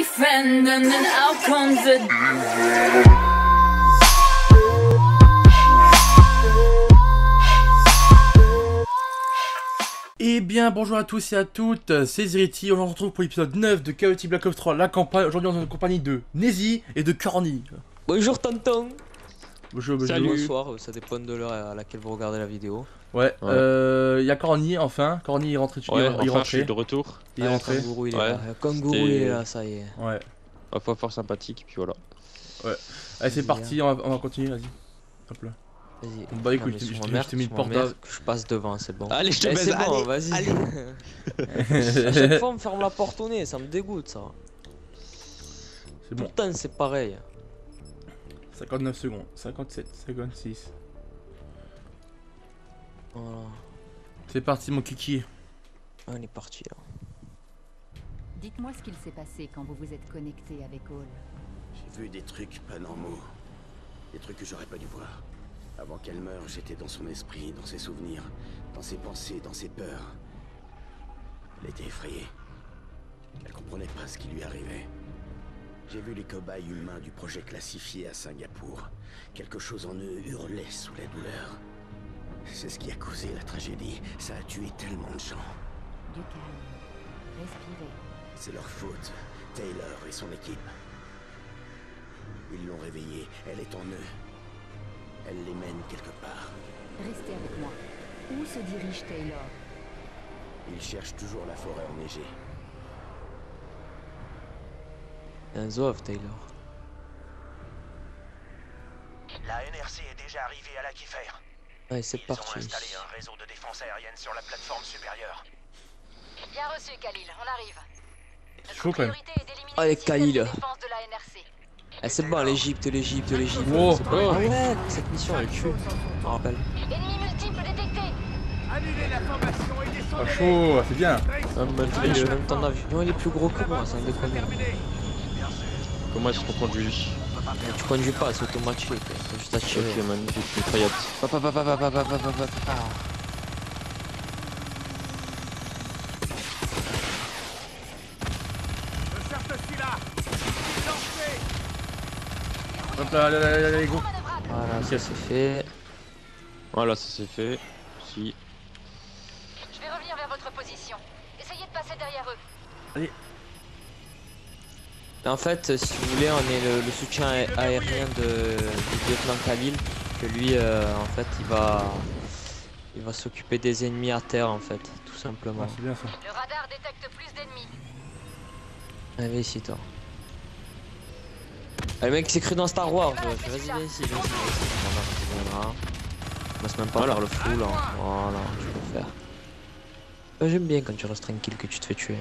defend, and then out comes the. Eh bien bonjour à tous et à toutes, c'est Ziriti, on se retrouve pour l'épisode 9 de Chaotic Black Ops 3, la campagne. Aujourd'hui on est en compagnie de Nezy et de Corny. Bonjour tonton. Bonjour, bonjour. Salut. Bonsoir, ça dépend de l'heure à laquelle vous regardez la vidéo. Ouais, il y a Corny enfin, Corny est rentré, je suis de retour. Il est rentré. Kangourou il est là, Kangourou il est là, ça y est. Ouais. Fort sympathique, puis voilà. Ouais. Allez c'est parti, on va continuer, vas-y. Hop là. Vas-y. Bah écoute, je t'ai mis le portable. Que je passe devant, c'est bon. Allez, je te baise, c'est bon, vas-y. À chaque fois on me ferme la porte au nez, ça me dégoûte ça. C'est Tout bon. le temps c'est pareil. 59 secondes, 57, 56. Voilà. C'est parti mon kiki. On est parti là. Dites-moi ce qu'il s'est passé quand vous vous êtes connecté avec Hall. J'ai vu des trucs pas normaux. Des trucs que j'aurais pas dû voir. Avant qu'elle meure, j'étais dans son esprit, dans ses souvenirs, dans ses pensées, dans ses peurs. Elle était effrayée. Elle comprenait pas ce qui lui arrivait. J'ai vu les cobayes humains du projet classifié à Singapour. Quelque chose en eux hurlait sous la douleur. C'est ce qui a causé la tragédie. Ça a tué tellement de gens. Du calme. Respirez. C'est leur faute. Taylor et son équipe. Ils l'ont réveillée. Elle est en eux. Elle les mène quelque part. Restez avec moi. Où se dirige Taylor? Ils cherchent toujours la forêt enneigée. Un zouave Taylor. La NRC est déjà arrivée à la Kiefer. Ouais, c'est parti. Ils ont installé un réseau de défense aérienne sur la plateforme supérieure. Bien reçu, Khalil. On arrive. Chaud quand même. Allez, Khalil. De la NRC. Ah, c'est bon, l'Egypte. Wow. Ah ouais, cette mission elle tue. Je me rappelle. Ennemis multiples détectés. Ah chaud, c'est bien. Même ton avion il est plus gros que moi, c'est un déconne. Comment est-ce qu'on conduit? Tu conduis pas, c'est automatique. C'est juste à tirer. Ok, magnifique, mitraillette. Hop là, allez, go. Voilà, ça c'est fait. Voilà, ça c'est fait. Si. Je vais revenir vers votre position. Essayez de passer derrière eux. Allez. En fait, si vous voulez, on est le soutien aérien du lieutenant Khalil. Que lui, en fait, il va s'occuper des ennemis à terre, en fait, tout simplement. Ah, c'est bien ça. Le radar détecte plus d'ennemis. Allez, ici, toi. Ah, le mec s'est cru dans Star Wars. Vas-y, viens ici. Voilà. On passe même pas par le flou là. Voilà, tu peux faire. J'aime bien quand tu restes tranquille que tu te fais tuer.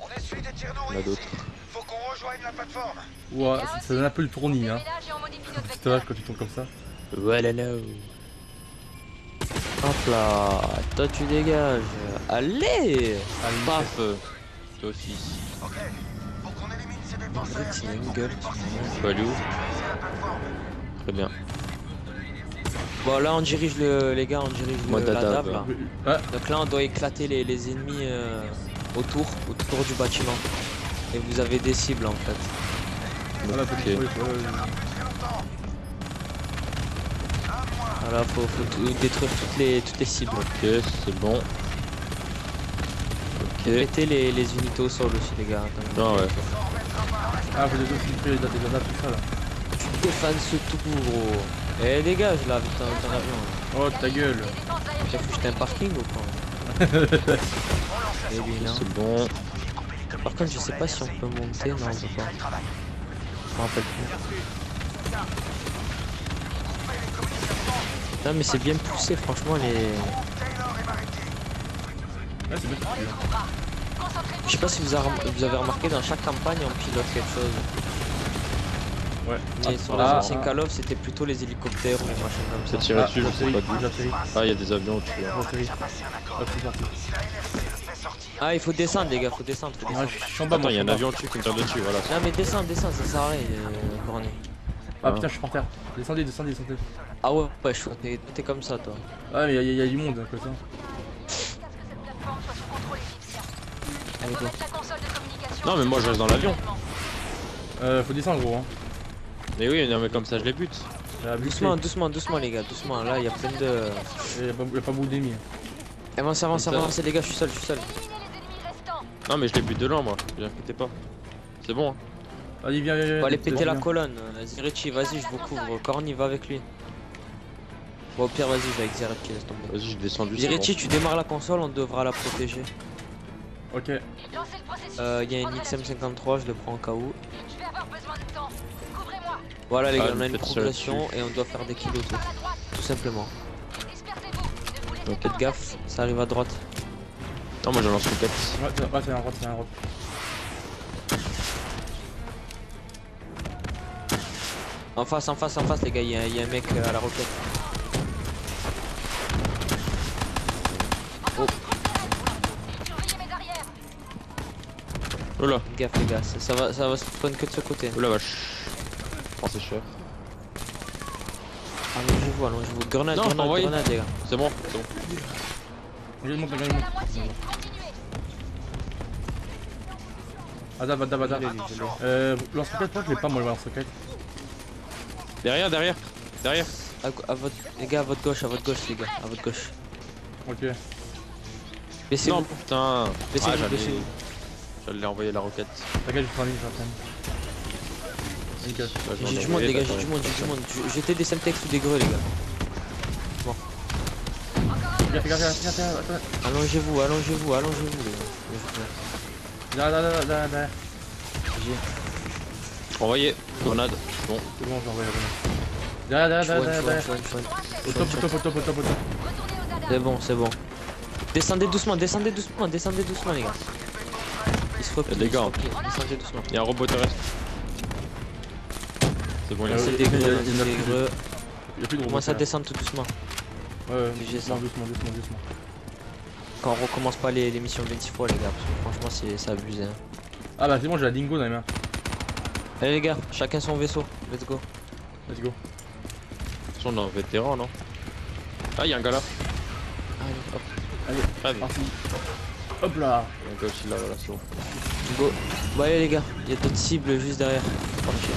On essuie des tirs Il y en a nourris d'autres. ici. Faut qu'on rejoigne la plateforme. Ouah, ça donne un peu le tournis hein. Déménage et on modifie notre C'est vecteur. dommage quand tu tombes comme ça. Voilà là. Hop là. Toi tu dégages. Allez. Paf. Toi aussi. Ok. Faut qu'on élimine ces défenses C'est aériennes. une gueule. Tu peux aller où? La plateforme. Très bien. Bon là on dirige les gars, on dirige Mode la adab. table là. Ah, Donc là on doit éclater les ennemis autour du bâtiment. Et vous avez des cibles en fait. voilà, faut Ok. détruire, Voilà, faut détruire toutes les cibles. Ok, c'est bon. Ok. Mettez les unités au sol aussi les gars. Attends. Non, ouais. Ah, faut détruire des grenades, tout ça là. Tu défends ce tout gros. Eh dégage là avec ton avion là. Oh ta gueule. T'as cru que j'étais un parking ou quoi? Eh bien non. C'est bon. Par contre je sais pas si on peut monter, non on peut pas. Je me rappelle plus. Non mais c'est bien poussé franchement les. Ah, c'est bien. Je sais pas si vous avez remarqué dans chaque campagne on pilote quelque chose. Ouais. Mais sur les anciens Call of c'était plutôt les hélicoptères ou les machins comme C'est ça. tiré dessus, je sais pas d'où. J'atterris. Ah, il y a des avions au-dessus. J'atterris. Hop, c'est parti. Ah il faut descendre les gars, faut descendre. Ah, je suis en bas, Attends, moi. il y a un je suis en avion au-dessus qui me tire dessus, voilà. Non mais descends, ça sert à rien Corny. bas. Ah putain, je suis par terre. Descendez. Ah ouais, t'es comme ça toi. Ah, mais il y a du monde à côté. Jusqu'à ce que cette plateforme soit sous contrôle égyptien. Allez go. Reconnecte la console de communication. Non, mais moi je reste dans l'avion. Faut descendre gros hein. Mais oui, non, mais comme ça je les bute. Doucement, doucement, doucement les gars, doucement. Là, il y a plein de... Y'a pas beaucoup d'ennemis. Avancez, avancez, avancez les gars, je suis seul, je suis seul. Non, mais je les bute de loin, moi. Vous inquiétez pas. C'est bon. Hein. Vas-y, viens, viens, viens. On va aller péter la viens. colonne. Zirichi, vas-y, je vous couvre. Corny, va avec lui. Bon, au pire, vas-y, je vais avec Zirichi, laisse tomber. Vas-y, je descends du Zirichi, tu démarres la console, on devra la protéger. Ok. Il y a une XM53, je le prends au cas où. Je vais avoir besoin de temps. Couvrez-moi. Voilà les gars, Ah, on a une faites ça progression là-dessus. et on doit faire des kills autour. Tout simplement. Dispersez-vous. Ne vous laissez Donc pas faites gaffe, attaquer. ça arrive à droite. Non, moi je lance roquette. Ouais, c'est un droite, c'est un droite. En face les gars, il y a un mec à la roquette. Oh, Surveillez mes arrières. Oula, gaffe les gars, ça va se spawn que de ce côté. oula vache. Oh, c'est cher. Allongez-vous, allongez-vous. Grenade, Non, je grenade, t'envoie. grenade les gars. C'est bon, c'est bon. Regarde, monte, À regarde, la monte. moitié. Continuez. Adab. Lance roquette, moi je l'ai pas, moi le lance roquette. Derrière, derrière, derrière. À votre... Les gars, à votre gauche les gars, à votre gauche. Ok. Baissez-vous, Non, putain. baissez-vous, Ah, baissez-vous. j'allais envoyer la roquette. T'inquiète, je prends une, je prends une. Nickel. Là, je vais J'ai en du monde envoyer, les gars, là, j'ai du monde, j'ai du monde. Jetez des semtex ou des greux les gars. Gaffe, attends. Allongez-vous les gars. Derrière. Envoyé. Grenade. Bon. C'est bon, je vais envoyer la grenade. Derrière. Au top. Retournez aux alarmes. C'est bon. Descendez doucement les gars. Il se replie, Les gars. descendez doucement. Il y a un robot terrestre. C'est bon, il y a C'est des il y a- greux, il y en a c'est des plus. greux. Y'a plus de Commence à robots. descendre tout doucement. Ouais, J'ai ça. doucement. Quand on recommence pas les missions 26 fois les gars, parce que franchement c'est abusé. Hein. Ah bah c'est bon, j'ai la dingo dans les mains. Allez les gars, chacun son vaisseau, let's go. Let's go. on est un vétéran, non? Ah, il y a un gars là. Allez, hop, Allez. Parti. Hop là. Il y a un gars aussi là, voilà, c'est bon. go. Bon allez les gars, il y a d'autres cibles juste derrière. Parti.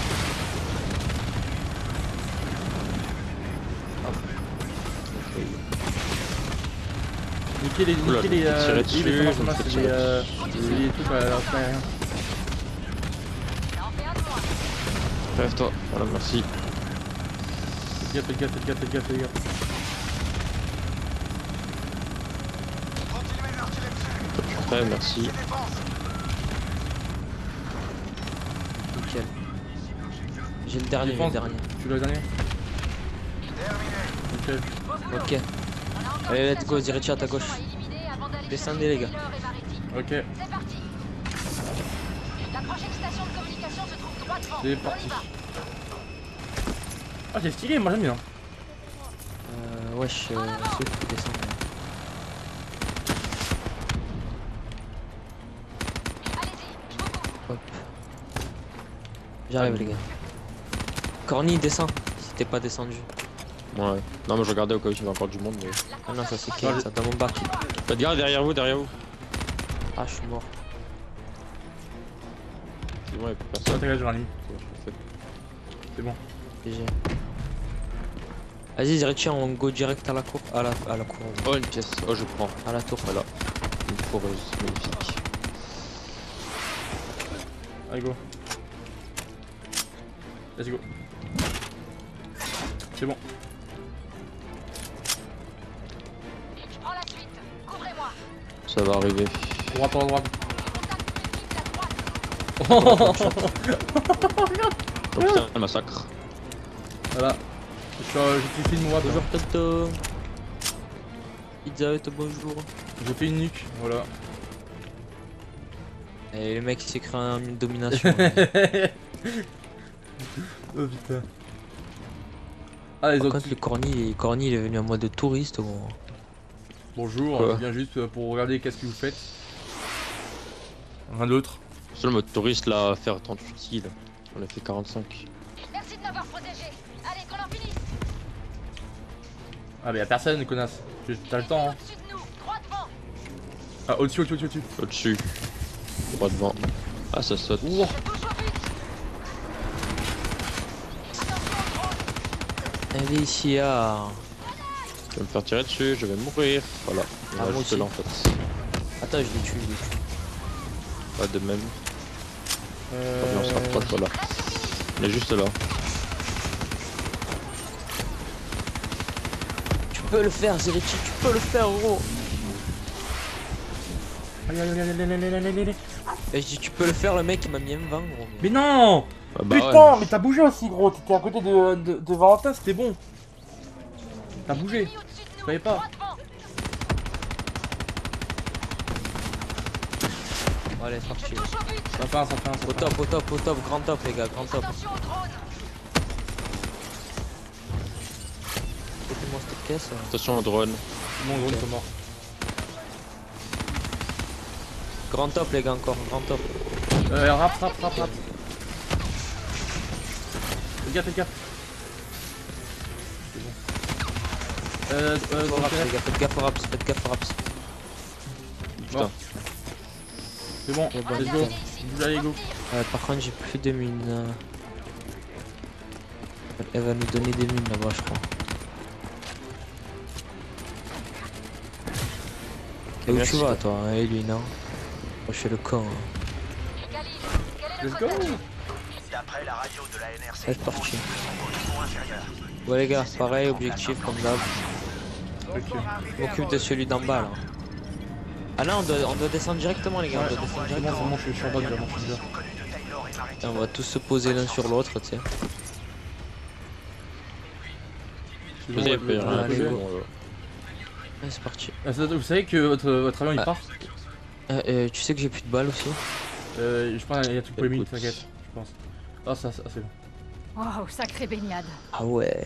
Niquer les Oula, niquer les tirer dessus, les je me fais c'est tirer des trucs à l'arrière. Ça en fait un de moins. Rêve-toi. Voilà, merci. Fais gaffe. Prêt, merci. Nickel. J'ai le dernier, Défense. Tu l'as le dernier? Ok. Ok. Allez, let's go, Zirichi à ta gauche. Descendez, les gars. Ok. C'est parti. La prochaine station de communication se trouve droit devant. C'est On parti. y va. Ah c'est stylé, moi j'aime bien. Wesh, ceux qui descendent. Allez-y, je vous couvre. Hop. J'arrive, les gars. Corny, descend. Si t'es pas descendu. Ouais. Non, mais je regardais au cas où il y avait encore du monde. Mais... Ah non, ça c'est Kane, ça dans mon bac. Faites gaffe derrière vous, derrière vous. Ah, je suis mort. C'est bon, il y a plus Ça personne. t'inquiète, je rallie. C'est bon, je C'est bon. GG. Vas-y, Zirichi, on go direct à la cour. À la cour. Oh, une pièce. Oh, je prends. À la tour. Voilà. Une foreuse, magnifique. Allez go. Let's go. C'est bon. Je prends la suite. Couvrez-moi. Ça va arriver. Droite. Contact plus vite à droite. Oh putain, un massacre. Voilà. Je fais une moi. Bonjour, Toto. Pizza Hut, bonjour. Je fais une nuque. Voilà. Et le mec il s'est créé une domination. Oh putain. Ah les Par autres. contre, le Corny il est venu en mode touriste. Gros. Bonjour, Quoi je viens juste pour regarder qu'est-ce que vous faites. Rien d'autre. Seul mode touriste là, à faire 38 kills. On a fait 45. Merci de m'avoir protégé. Allez, qu'on en finisse. Ah mais y'a personne connasse. T'as le temps hein. Au-dessus de nous, droit devant. Ah au-dessus. Au-dessus. Droit devant. Ah, ça saute. Ouah. Elle est ici, ah. Je vais me faire tirer dessus, je vais mourir. Voilà, il Ah, va moi juste aussi. là en fait. Attends, je l'ai tué, je l'ai tué. Pas de même. On se rapproche, voilà. Il est juste là. Tu peux le faire, Zerichi, tu peux le faire, gros. Allez, allez, allez, allez, allez, allez, allez. Et je dis, tu peux le faire, le mec, il m'a mis M20, gros. Mais non. Ah bah Putain, ouais. mais t'as bougé aussi, gros. T'étais à côté de Valentin, c'était bon. T'as bougé. Je savais pas. Bon, allez, c'est parti. Ça fait un, ça fait un. Ça Au fait un. top, au top, au top, grand top, les gars, grand top. Mettez-moi cette caisse. Attention au drone. Mon gros, ils sont morts. Grand top, les gars, encore, grand top. Rap. Fais gaffe, fais gaffe. C'est bon. Raps, les gars, faites gaffe aux raps, faites gaffe aux raps. Putain. C'est bon, C'est bon, let's go. nickel. Allez, go. Par contre, j'ai plus de mines. Elle va nous donner des mines là-bas, je crois. Et où Merci. tu vas, toi, hein, et lui, non? Moi, je fais le con. Hein. Let's go. D'après la radio de la NRC, C'est parti. sont au niveau inférieur. Ouais, les gars, pareil, objectif comme d'hab. Ok. Je m'occupe de celui d'en bas là. Ah là, on doit descendre directement, les gars. Ouais, On doit descendre c'est bon, directement. je suis en bas déjà, moi je suis déjà. Connu de Taylor et Maritime. Et on va tous se poser l'un sur l'autre, tu sais. C'est bon, Vas-y, ouais, après, ouais, allez, rien. ouais. go. Ouais, c'est parti. Vous savez que votre avion il Ah. part. Tu sais que j'ai plus de balles aussi. Je pense qu'il y a tout pour les minutes, Écoute. t'inquiète, je pense. Ah, ça c'est bon. Waouh, sacrée baignade. Ah ouais.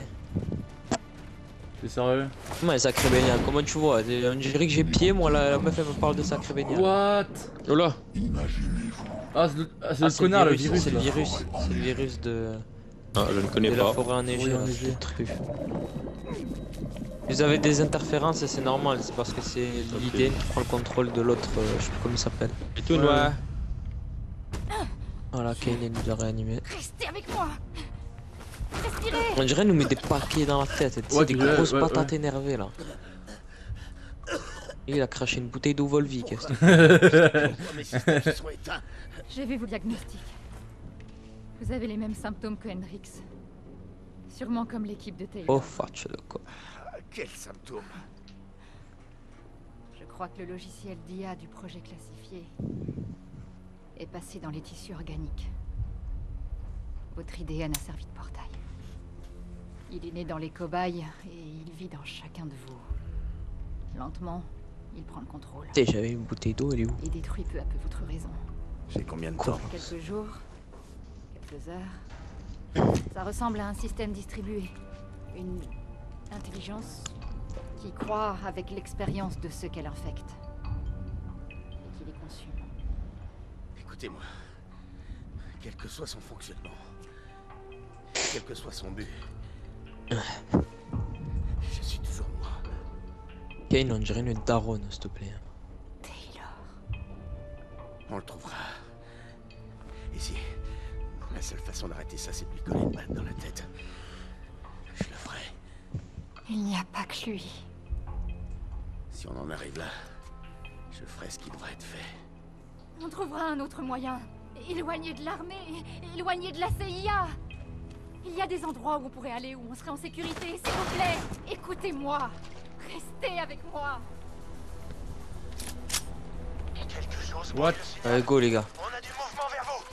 C'est sérieux? Comment elle sacré baignade? Comment tu vois? On dirait que j'ai pied, moi la meuf elle me parle de sacré baignade. What? Oh là. Ah, c'est le, Ah, le connard, le virus. c'est le là. virus. C'est le virus de Ah, je ne connais la pas. forêt enneigée. Oui, là, enneigée. c'est le truc. Vous avez des interférences et c'est normal, c'est parce que c'est l'idée qui prend le contrôle de l'autre, je sais plus comment il s'appelle. Et tout noir. Voilà, Kane il nous a réanimé. Restez avec moi. Respirez. On dirait nous met des papiers dans la tête, tu sais, Ouais, des ouais, grosses ouais, patates énervées là. Et il a craché une bouteille d'eau Volvic. qu'est-ce que- Mes systèmes se sont éteints. J'ai vu vos diagnostics. Vous avez les mêmes symptômes que Hendrix. Sûrement comme l'équipe de Taylor. Oh, fatch le quoi. Quel symptôme? Je crois que le logiciel d'IA du projet classifié est passé dans les tissus organiques. Votre IDN a servi de portail. Il est né dans les cobayes et il vit dans chacun de vous. Lentement, il prend le contrôle Tu sais, j'avais une bouteille d'eau, elle est où? et détruit peu à peu votre raison. J'ai combien de Quoi? temps? Quelques jours, quelques heures. Ça ressemble à un système distribué. Une intelligence qui croît avec l'expérience de ceux qu'elle infecte. Et qui les consume. Écoutez-moi. Quel que soit son fonctionnement, quel que soit son but, je suis toujours moi. Kane, on dirait une daronne, s'il te plaît. Taylor. On le trouvera. Ici. La seule façon d'arrêter ça, c'est de lui coller une balle dans la tête. Je le ferai. Il n'y a pas que lui. Si on en arrive là, je ferai ce qui devrait être fait. On trouvera un autre moyen. Éloigné de l'armée, éloigné de la CIA. Il y a des endroits où on pourrait aller, où on serait en sécurité. S'il vous plaît, écoutez-moi. Restez avec moi. Quelque chose What? pour le signal. Allez, go les gars. On a du mouvement vers vous.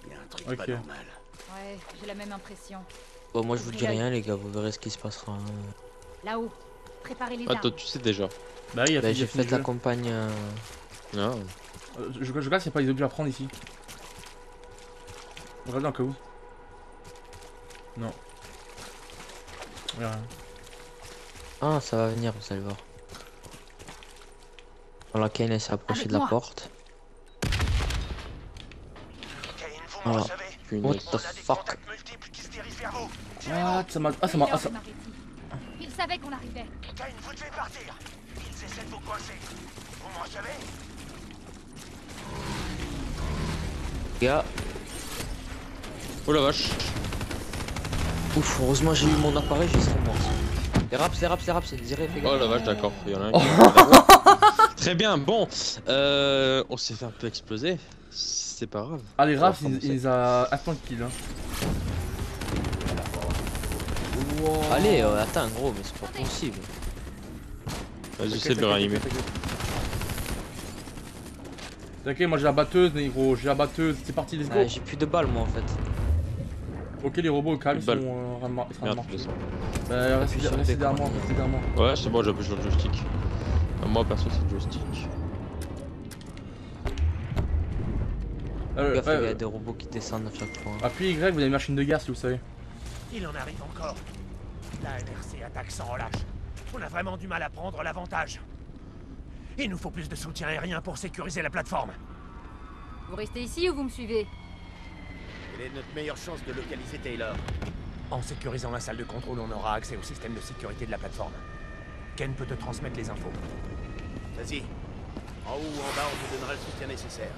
Il y a un truc Ok. pas normal. Ouais, j'ai la même impression. Bon, moi je vous dis rien, les gars, vous verrez ce qui se passera. Là-haut, préparez les Ah, toi armes. tu sais déjà. Bah, il a Bah, fait j'ai fait la campagne. Ah. Je regarde s'il n'y a pas des objets à prendre ici. Regardez en cas où. Non. Y a rien. Ah, ça va venir, vous allez voir. Voilà, Kane elle s'est approchée Avec de la moi. porte. Kane, vous me Voilà. recevez? What Punaise. the On a des fuck? contacts multiples qui se dirigent vers vous. Ah, ça m'a. Ah, ça m'a. Ah, ça... Taylor et Mariti. Il savait qu'on arrivait. Kane, vous devez partir. Ils essaient de vous coincer. Vous me recevez? Gars. Oh la vache. Ouf, heureusement j'ai eu mon appareil, j'ai serais mort. Les raps, c'est direct, fais gaffe. Oh la vache, d'accord. Il y en a un qui... Très bien, bon. On s'est fait un peu exploser. C'est pas grave. Ah, les Raps, il les a instant kill. Hein. Wow. Allez, attends, gros, mais c'est pas possible. Vas-y, j'essaie de le réanimer. Ok, moi j'ai la batteuse, négro, j'ai la batteuse. C'est parti, let's go. J'ai plus de balles, moi en fait. Ok, les robots au calme, ils sont Merde, restez sauté, derrière moi, restez derrière moi. ouais, c'est bon, j'appuie sur le joystick. Moi, perso, c'est le joystick. Gaffe, il y a des robots qui descendent à chaque fois. Appuyez Y, vous avez une machine de guerre si vous savez. Il en arrive encore. La NRC attaque sans relâche. On a vraiment du mal à prendre l'avantage. Il nous faut plus de soutien aérien pour sécuriser la plateforme. Vous restez ici ou vous me suivez? Quelle est notre meilleure chance de localiser Taylor? En sécurisant la salle de contrôle, on aura accès au système de sécurité de la plateforme. Ken peut te transmettre les infos. Vas-y. En haut ou en bas, on te donnera le soutien nécessaire.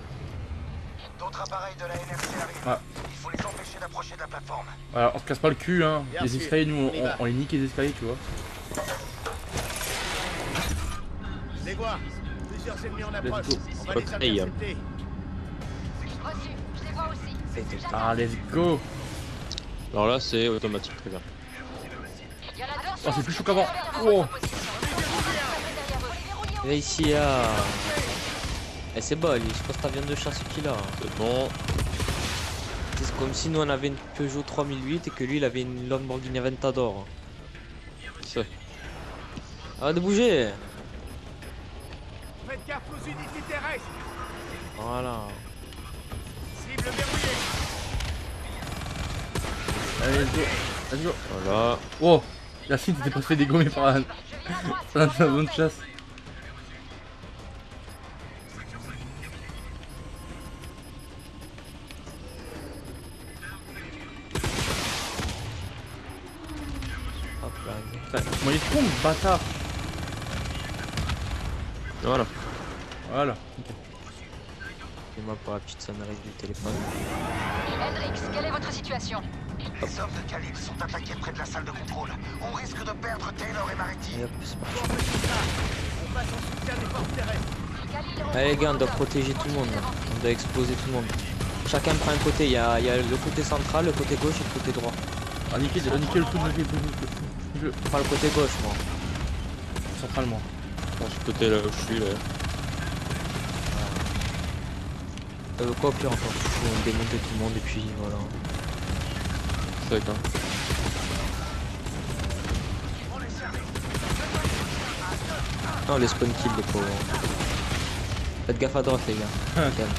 D'autres appareils de la NRC arrivent. Ouais. Il faut les empêcher d'approcher de la plateforme. Alors, on se casse pas le cul, hein. Bien Les sûr, escaliers, nous, on y va. on les nique les escaliers, tu vois. Les vois, plusieurs ennemis en approche. go. On va Ok. les intercepter. Reçu, je les vois aussi. Ah, let's go. Alors là, c'est automatique, très bien. Il y en a deux. Oh, c'est plus chaud qu'avant. Oh. Et là, ici, il y a. Eh, c'est bol, je pense que ta viande de chasse qu'il a. C'est bon. C'est comme si nous on avait une Peugeot 3008 et que lui il avait une Lamborghini Aventador. C'est... Arrête de bouger. Faites gaffe aux unités terrestres. Voilà. Cible verrouillée. Allez, let's go. Let's go. Voilà. Oh. Yacine, t'étais pas fait dégommer par la zone de chasse. Hop là. Moi, il est con, ce bâtard. Voilà. Voilà. Excusez-moi pour la petite sonnerie du téléphone. Hendrix, quelle est votre situation? Les hommes de Khalil sont attaqués près de la salle de contrôle. On risque de perdre Taylor et Marity. Et hop, c'est parti. On passe en soutien des forces terrestres. Allez les gars, on doit protéger tout le monde. Là. On doit exposer tout le monde. Chacun prend un côté. Il y a le côté central, le côté gauche et le côté droit. Ah, niquer le coup, Je prends le côté gauche moi. centralement. Bon, ce côté là où je suis là. Quoi au pire encore, on démonter tout le monde et puis voilà. C'est d'accord. Non, les spawn kills les pauvres. Faites gaffe à droite les gars. Calme.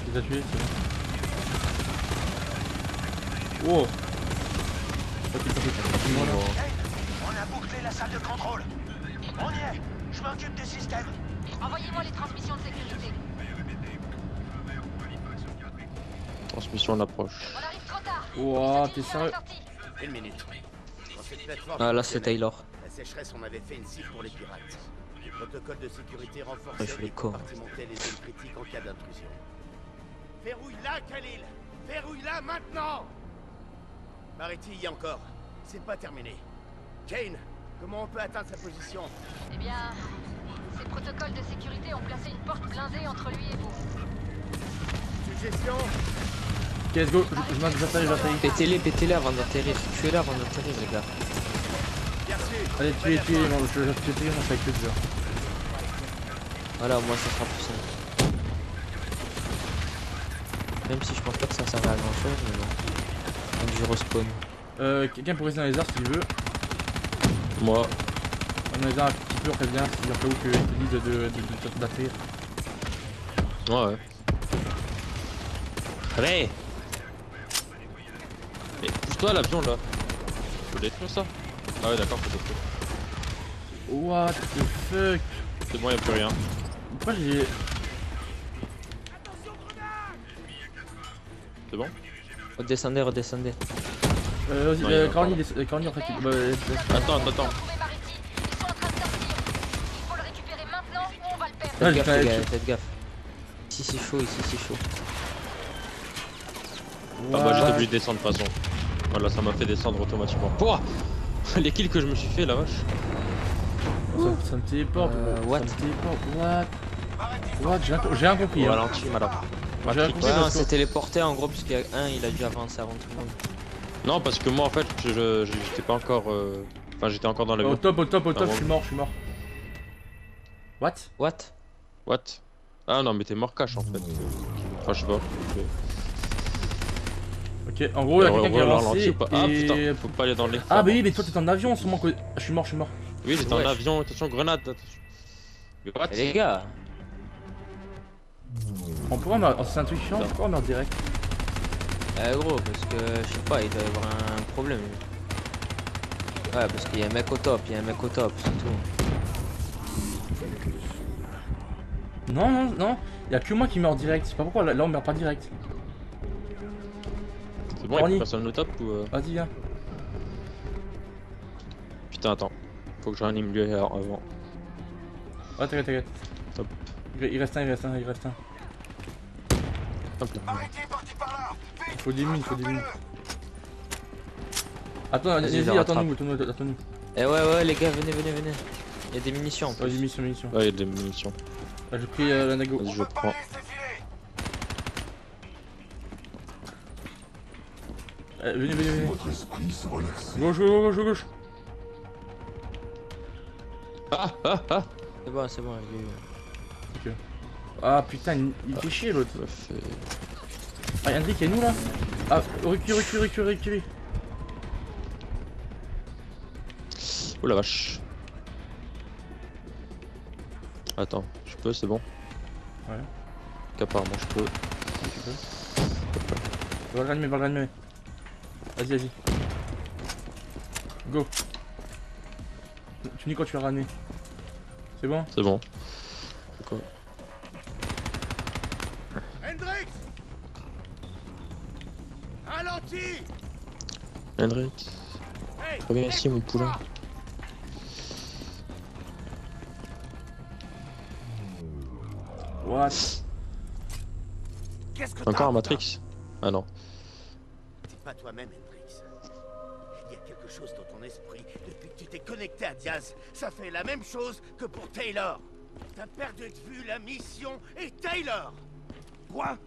Il les a tués, c'est bon. Oh. On a bouclé la salle de contrôle. On y est. Je m'occupe des systèmes. Envoyez-moi les transmissions de sécurité. Transmission d'approche. On arrive trop tard. Ouah, t'es sérieux? Une minute. Dans cette plateforme Ah là c'est fonctionnait, Taylor. la sécheresse, on avait fait une cible pour les pirates. Les protocoles de sécurité Ouais, je renforcés fais et le con. compartimentaient les zones critiques en cas d'intrusion. Verrouille-la, Khalil. Verrouille-la maintenant. Marity, il y a encore. C'est pas terminé. Kane, comment on peut atteindre sa position? Eh bien, ces protocoles de sécurité ont placé une porte blindée entre lui et vous. Suggestion? Ok, let's go. J'atterris. Pétez-les avant d'atterrir. Tuez-les avant d'atterrir les gars. Bien sûr. Allez, tuez, non, je vais tuer, on fait avec le déjà. Voilà, moi ça sera plus simple. Même si je pense pas que ça serve à grand chose, mais bon. Donc je respawn. Quelqu'un pour rester dans les airs s'il veut. Moi. Dans les airs un petit peu, on prévient si au cas où qu'ils te disent d'atterrir. Ouais, ouais. Allez. Mais pousse-toi l'avion là. Faut détruire ça. Ah ouais, d'accord, faut détruire. What the fuck? C'est bon, y'a plus rien. Pourquoi j'ai... C'est bon? Redescendez, redescendez. Vas-y, Non, il y a Corny, encore. Corny en fait... Attends. Trouver Marity. Ils sont en train de sortir. Il faut le récupérer maintenant ou on va le Faites gaffe, j'ai les fait un gars, faites gaffe. Ici c'est chaud, ici c'est chaud. Ah bah j'étais obligé de descendre de toute façon. Voilà, ça m'a fait descendre automatiquement. Pouah. Les kills que je me suis fait la vache. Ça me téléporte. what? Ça me téléporte. What? J'ai rien compris. Au Hein. ralenti, madame. J'ai Matrix. compris. Ouais, on parce que- s'est téléporté en gros, parce qu'il y a un, il a dû avancer avant tout le monde. Non, parce que moi en fait, j'étais pas encore. Enfin, j'étais encore dans Au l'avion. top, Ah, je suis mort. What? What? What? Ah non, mais t'es mort cash en fait. Enfin, je sais pas. Ok, en gros, il y a quelqu'un qui a lancé. Ah et- putain, faut pas aller dans les. Ah, bah oui, mais toi t'es en avion en ce moment. Je suis mort. Oui, j'étais en Ouais. avion, attention, grenade, attention. What? Et les gars, On pourrait meurt. C'est un truc chiant, pourquoi on meurt direct? gros, parce que je sais pas, il doit y avoir un problème. Ouais, parce qu'il y a un mec au top, c'est tout. Non. Il y a que moi qui meurt direct. Je sais pas pourquoi, là on meurt pas direct. C'est bon, il Orly. faut personne au top ou. Vas-y, viens. Putain, attends. Faut que je réanime lui avant. Ouais, t'inquiète. Hop. Il reste un. Hop là. Il faut des mines. Attends, Vas-y, je vas-y, le attends-nous. Eh ouais, les gars, venez. Il y a des munitions en plus. Vas-y, mission. Ouais, il y a des munitions. Là, j'ai pris la Nago. Vas-y, je prends. Venez. Gauche. Ah. C'est bon, j'ai eu. Ah putain, il fait chier l'autre. Ça fait. Ah, y'a un truc qui est nous là. Ah, reculez. Oh la vache. Attends, je peux, c'est bon. Ouais. Qu'apparemment je peux. Va le ranimer. Vas-y. Go. Tu dis quand tu vas ramener. C'est bon? C'est bon. Quoi? Hendrix! Ralenti! Hendrix. Hey! Reviens ici mon poulain. What? Qu'est-ce que Encore t'as, un Matrix? Ah non. T'es pas toi-même, Hendrix. Il y a quelque chose dans ton esprit depuis que tu t'es connecté à Diaz. Ça fait la même chose que pour Taylor. T'as perdu de vue la mission et Taylor. Quoi?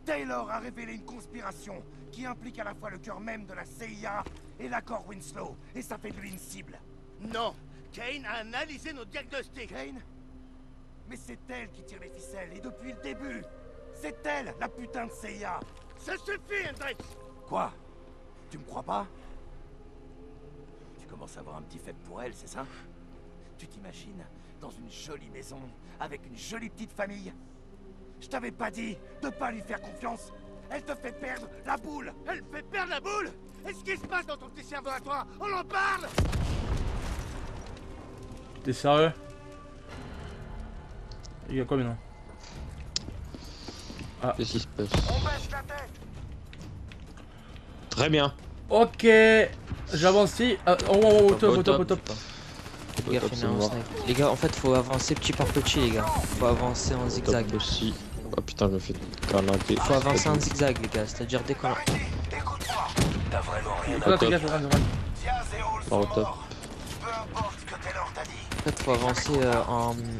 Taylor a révélé une conspiration qui implique à la fois le cœur même de la CIA et l'accord Winslow, et ça fait de lui une cible. Non, Kane a analysé nos diagnostics. Kane? Mais c'est elle qui tire les ficelles, et depuis le début. C'est elle, la putain de CIA. Ça suffit, Hendrix. Quoi? Tu me crois pas? Tu commences à avoir un petit faible pour elle, c'est ça? Tu t'imagines dans une jolie maison, avec une jolie petite famille? Je t'avais pas dit de pas lui faire confiance. Elle te fait perdre la boule. Elle fait perdre la boule. Et ce qui se passe dans ton petit cerveau à toi, on en parle. T'es sérieux? Il y a quoi maintenant? Qu'est-ce qui se passe? On baisse la tête. Très bien. Ok, j'avance ici. Au top. Les gars, c'est mort. les gars, en fait, faut avancer petit par petit, les gars. Faut avancer en zigzag. Top aussi. Oh putain, je me fais carnater. Faut avancer en zigzag, les gars. C'est-à-dire dès qu'on. Écoute-moi. T'as vraiment rien Fais top. gaffe, regarde. Diaz et Hall Par au sont top. morts. Peu importe ce que Taylor t'a dit. En fait, faut avancer en Il y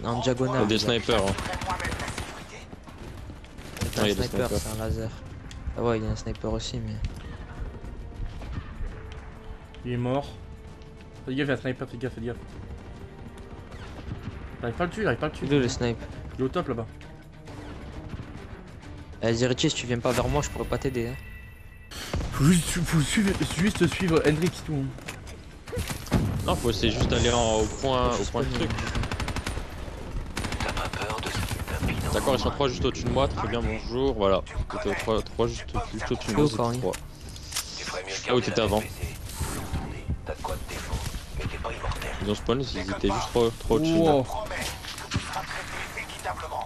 a diagonale. des les gars. snipers. Hein. J'assurerai moi-même la sécurité. C'est Ouais, un il y a des sniper, snipers. c'est un laser. Ah ouais, il y a un sniper aussi, mais. Il est mort. Fais gaffe, il y a un sniper, fais gaffe. J'arrive pas à le tuer. D'où le snipe? Il est au top là-bas. Vas-y, Richie, si tu viens pas vers moi, je pourrais pas t'aider. Hein. Faut juste suivre Hendrix tout. Non, faut essayer juste d'aller au point de truc. D'accord, ils sont 3 juste au-dessus de moi, très bien, bonjour, voilà. T'étais 3 juste au-dessus de moi, Où, c'était Corny 3. Ah oui, t'étais avant. Ils ont spawn, ils étaient juste 3 au-dessus de moi. Wow. Promets que tu seras traité équitablement.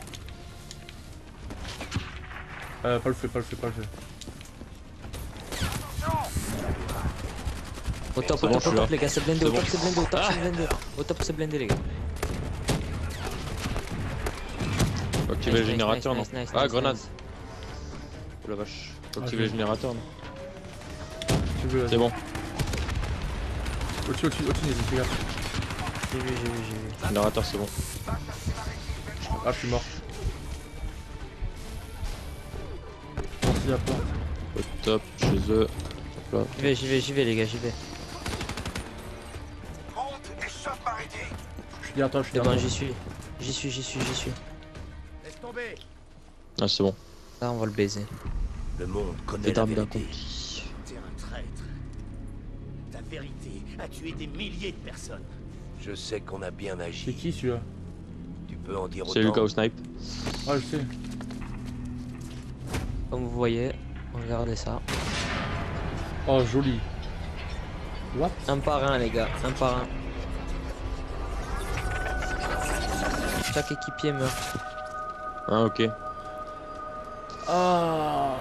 Pas le feu. Au top, C'est bon, je suis là. les gars, c'est blindé, C'est au top, bon. c'est blindé, au top, c'est blindé. Au top, c'est blindé, les gars. Faut activer le générateur, non? Ah, grenade. nice. Oh la vache. Faut Ah, activer le je- générateur, non? Tu veux, C'est bon. Au-dessus, Nézi, fais gaffe. J'ai vu. Générateur, c'est bon. Ah, je suis mort. Merci à toi. Au top, chez eux. Hop là. J'y vais les gars, j'y vais. Monte et chope Mariti. Je suis derrière toi, je suis C'est derrière bon, toi. j'y suis. Laisse tomber. Ah, c'est bon. Là, on va le baiser. Le monde connaît Les la dames d'un vérité. compte. T'es un traître. Ta vérité a tué des milliers de personnes. Je sais qu'on a bien C'est agi. qui celui-là? Tu peux en dire autant. C'est Lucas au snipe. Ah, je sais. Comme vous voyez, regardez ça. Oh, joli. What? Un par un les gars, un par un. Chaque équipier meurt. Ah, ok. Ah.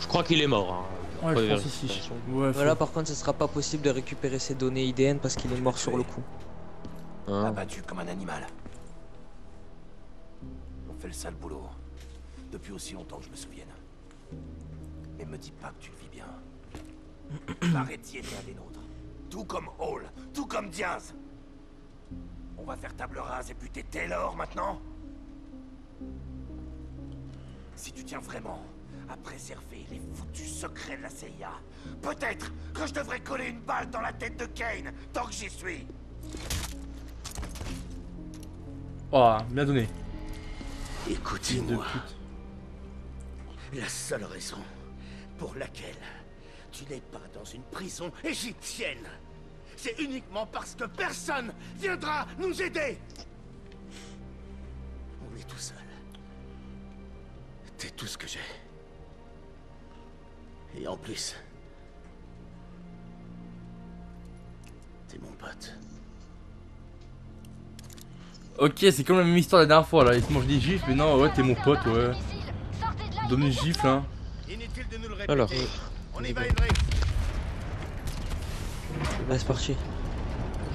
Je crois qu'il est mort. Hein. Ouais, Pas je de pense ici. vérification. Ouais, Voilà, par contre, ce sera pas possible de récupérer ses données IDN parce qu'il est mort sur le coup. Hein. Abattu comme un animal. On fait le sale boulot. Depuis aussi longtemps que je me souvienne. Mais me dis pas que tu le vis bien. Mariti était un des nôtres. Tout comme Hall, tout comme Diaz. On va faire table rase et buter Taylor maintenant. Si tu tiens vraiment à préserver les foutus secrets de la CIA, peut-être que je devrais coller une balle dans la tête de Kane tant que j'y suis. Oh, bien donné. Fils de Écoutez-moi. pute. La seule raison pour laquelle tu n'es pas dans une prison égyptienne, c'est uniquement parce que personne viendra nous aider. On est tout seul. T'es tout ce que j'ai. Et en plus, t'es mon pote. Ok, c'est comme la même histoire la dernière fois là. Il te mange des gifles, mais non, ouais, t'es mon pote, ouais. Donne une gifle, hein. Inutile de nous le répéter. Alors. On y va, Henry. Bah, c'est parti.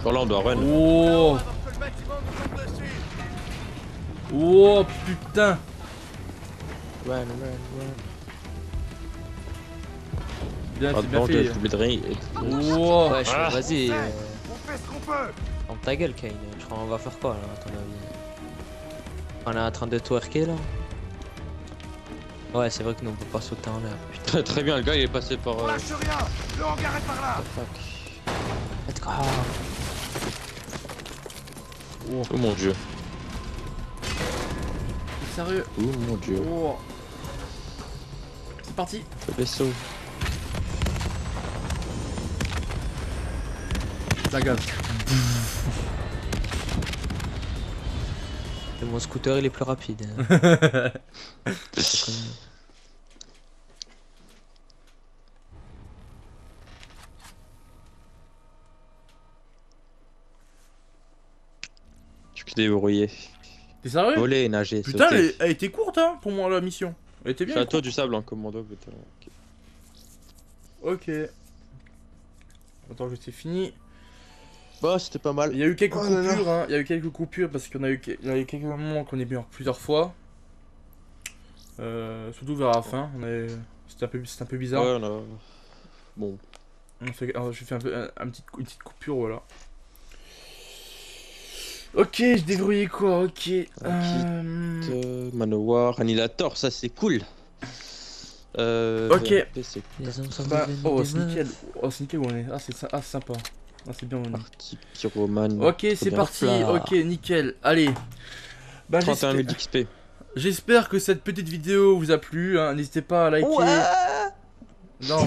Sur là, on doit run. Oh, Avant que le bâtiment nous tombe dessus. oh, putain. Run. Bien, c'est bien Pardon, fait. je vais drainer. Oh, Ouais, vas-y, On fait ce qu'on peut. ferme ta gueule, Kane. Je crois on va faire quoi là, à ton avis? On est en train de twerker là? Ouais, c'est vrai que nous on peut pas sauter en l'air. Putain, Très très bien, le gars il est passé par. On lâche rien. Le hangar est par là. fuck. Let's go. Oh mon dieu. sérieux. Oh mon dieu. Oh. C'est parti. Le vaisseau. La gaz. Et mon scooter il est plus rapide. Hein. C'est comme- Tu peux te débrouiller. T'es sérieux? Voler, nager, Putain, sauter. elle était courte hein, pour moi la mission. Elle était bien. Château du sable en commando, putain. Ok. Attends, c'est fini. Bah, c'était pas mal. Il y a eu quelques Oh là là. coupures, hein. Il y a eu quelques coupures parce qu'il y a eu quelques moments qu'on est bien plusieurs fois. Surtout vers la fin. C'était un peu bizarre. Ouais, on a... Bon. Alors, j'ai fait une petite coupure, voilà. Ok, je débrouillais quoi, ok. Manoir, Annihilator, ça c'est cool. Ok. VRP, c'est Les hommes sont Bah, devenus oh, des c'est nickel. meufs. Oh, c'est nickel où on est. Ah, c'est sympa. Ah, c'est bien où on est. parti pyromane. Ok, c'est bien. parti. Hop là. Ok, nickel. Allez. Bah, 31 000 d'XP. j'espère que cette petite vidéo vous a plu. Hein. N'hésitez pas à liker. Non.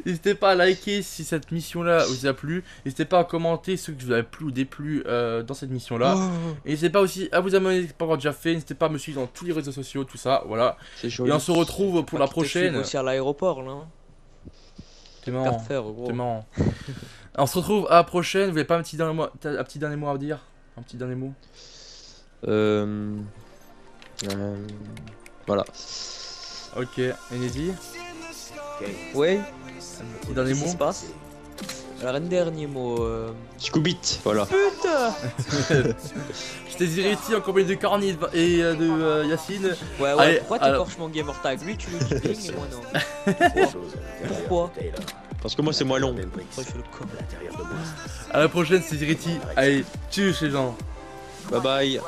N'hésitez pas à liker si cette mission-là vous a plu. N'hésitez pas à commenter ce que vous avez plu ou déplu dans cette mission-là. Et n'hésitez pas aussi à vous abonner si ce n'est pas encore déjà fait. N'hésitez pas à me suivre dans tous les réseaux sociaux, tout ça. Voilà. C'est joli. Et on se retrouve pour la prochaine. Aussi à l'aéroport là. T'es marrant. Faire, gros. T'es marrant. On se retrouve à la prochaine. Vous avez pas un petit dernier mot à dire? Un petit dernier mot? Voilà. Ok. Enezi, Ouais. un petit dernier Qu'est-ce qui mot? se passe? Alors un dernier mot. Scubit, voilà. Putain. J'étais Ziriti en compagnie de Corny et de Yacine. Ouais, Allez, pourquoi alors- t'écorches mon gamer tag? Lui tu le dis bien et moi non. Pourquoi? Parce que moi c'est moins long. Pourquoi je suis le con? À la prochaine, c'est Ziriti. Allez, tchuss les gens. Bye bye.